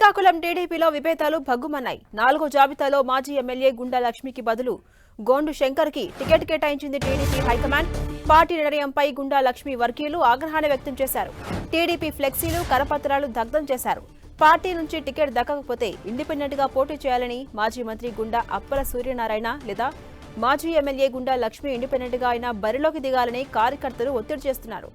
శ్రీకాకుళం టీడీపీలో విభేదాలు భగ్గుమన్నాయి. 4వ జాబితాలో మాజీ ఎమ్మెల్యే గుండా లక్ష్మికి బదులు గోండు శంకర్కి టికెట్ కేటాయించింది టీడీపీ హైకమాండ్. పార్టీ నిర్ణయంపై గుండా లక్ష్మి వర్గీయులు ఆగ్రహాన్ని వ్యక్తం చేశారు. టీడీపీ ఫ్లెక్సీలు, కరపత్రాలు దగ్ధం చేశారు. పార్టీ నుంచి టికెట్ దక్కకపోతే ఇండిపెండెంట్ గా పోటీ చేయాలని మాజీ మంత్రి గుండా అప్పల సూర్యనారాయణ లేదా మాజీ ఎమ్మెల్యే గుండా లక్ష్మి ఇండిపెండెంట్ గా అయినా బరిలోకి దిగాలని కార్యకర్తలు ఒత్తిడి చేస్తున్నారు.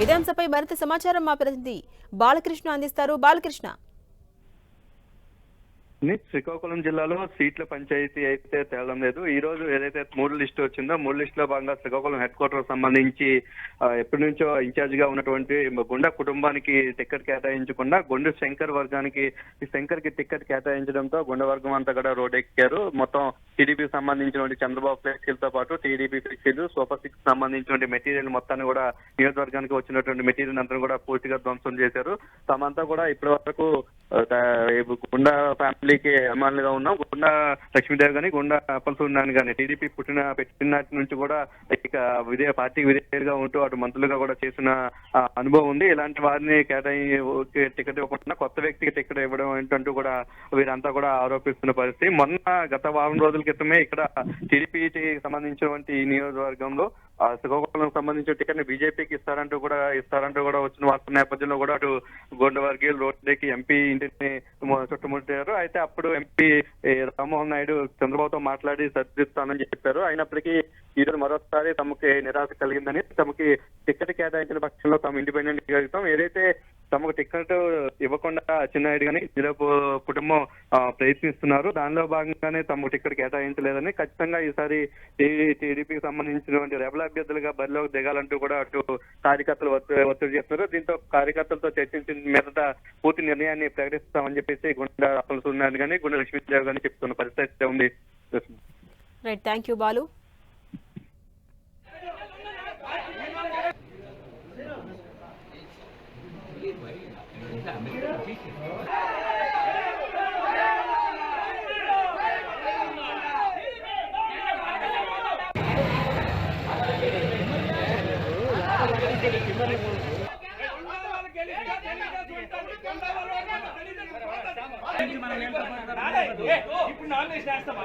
ఇదే అంశంపై మరింత సమాచారం మా ప్రతినిధి బాలకృష్ణ అందిస్తారు. బాలకృష్ణ, శ్రీకాకుళం జిల్లాలో సీట్ల పంచాయతీ అయితే తేలడం లేదు. ఈ రోజు ఏదైతే 3 లిస్టు వచ్చిందో 3 లిస్టులో భాగంగా శ్రీకాకుళం హెడ్ క్వార్టర్ సంబంధించి ఎప్పటి నుంచో ఇన్ఛార్జ్ గా ఉన్నటువంటి గుండా కుటుంబానికి టికెట్ కేటాయించకుండా గుండు శంకర్ వర్గానికి శంకర్ కి టికెట్ కేటాయించడంతో గుండె వర్గం అంతా కూడా రోడ్ ఎక్కారు. మొత్తం టీడీపీకి సంబంధించినటువంటి చంద్రబాబు ఫ్లెక్సీలతో పాటు టీడీపీ ఫ్లెక్సీలు, సూపర్ 6 సంబంధించినటువంటి మెటీరియల్ మొత్తాన్ని కూడా నియోజకవర్గానికి వచ్చినటువంటి మెటీరియల్ అంతా కూడా పూర్తిగా ధ్వంసం చేశారు. తమంతా కూడా ఇప్పటి వరకు గుండా ఫ్యామిలీకి అభిమానులుగా ఉన్నాం. గుండా లక్ష్మీదేవి గాని, గుండా అప్పల సూర్యనారాయణ గాని టీడీపీ పెట్టినటి నుంచి కూడా ఇక పార్టీకి విధేయులుగా ఉంటూ అటు మంత్రులుగా కూడా చేసిన అనుభవం ఉంది. ఇలాంటి వారిని టికెట్ ఇవ్వకుండా కొత్త వ్యక్తికి టికెట్ ఇవ్వడం ఏంటంటూ కూడా వీరంతా కూడా ఆరోపిస్తున్న పరిస్థితి. గత వారం రోజుల క్రితమే ఇక్కడ టీడీపీకి సంబంధించినటువంటి ఈ నియోజకవర్గంలో శ్రీకాకుళం సంబంధించిన టికెట్ ని బీజేపీకి ఇస్తారంటూ కూడా వచ్చిన వార్త నేపథ్యంలో కూడా అటు గోండ వర్గీయులు రోడ్డుకి ఎంపీ ఇంటిని చుట్టుముట్టారు. అయితే అప్పుడు ఎంపీ రామ్మోహన్ నాయుడు చంద్రబాబుతో మాట్లాడి సర్దిస్తానని చెప్పారు. అయినప్పటికీ ఈరోజు మరోసారి తమకి నిరాశ కలిగిందని, తమకి టికెట్ కేటాయించిన పక్షంలో తాము ఇండిపెండెంట్ గెలుస్తాం, ఏదైతే తమకు టికెట్ ఇవ్వకుండా అచ్చెన్నాయుడు గాని జిల్లాపు కుటుంబం ప్రయత్నిస్తున్నారు, దానిలో భాగంగానే తమకు టికెట్ కేటాయించలేదని, ఖచ్చితంగా ఈసారి టీడీపీకి సంబంధించినటువంటి రెబల్ అభ్యర్థులుగా బరిలోకి దిగాలంటూ కూడా అటు కార్యకర్తలు ఒత్తిడి చేస్తున్నారు. దీంతో కార్యకర్తలతో చర్చించిన మీదట పూర్తి నిర్ణయాన్ని ప్రకటిస్తామని చెప్పేసి గుండా అప్పల సూర్యనారాయణ గాని, గుండా లక్ష్మీదేవి గాని చెప్తున్న పరిస్థితి ఉంది. Right, thank you Balu. ఇప్పుడు నామినేషన్ వేస్తామా?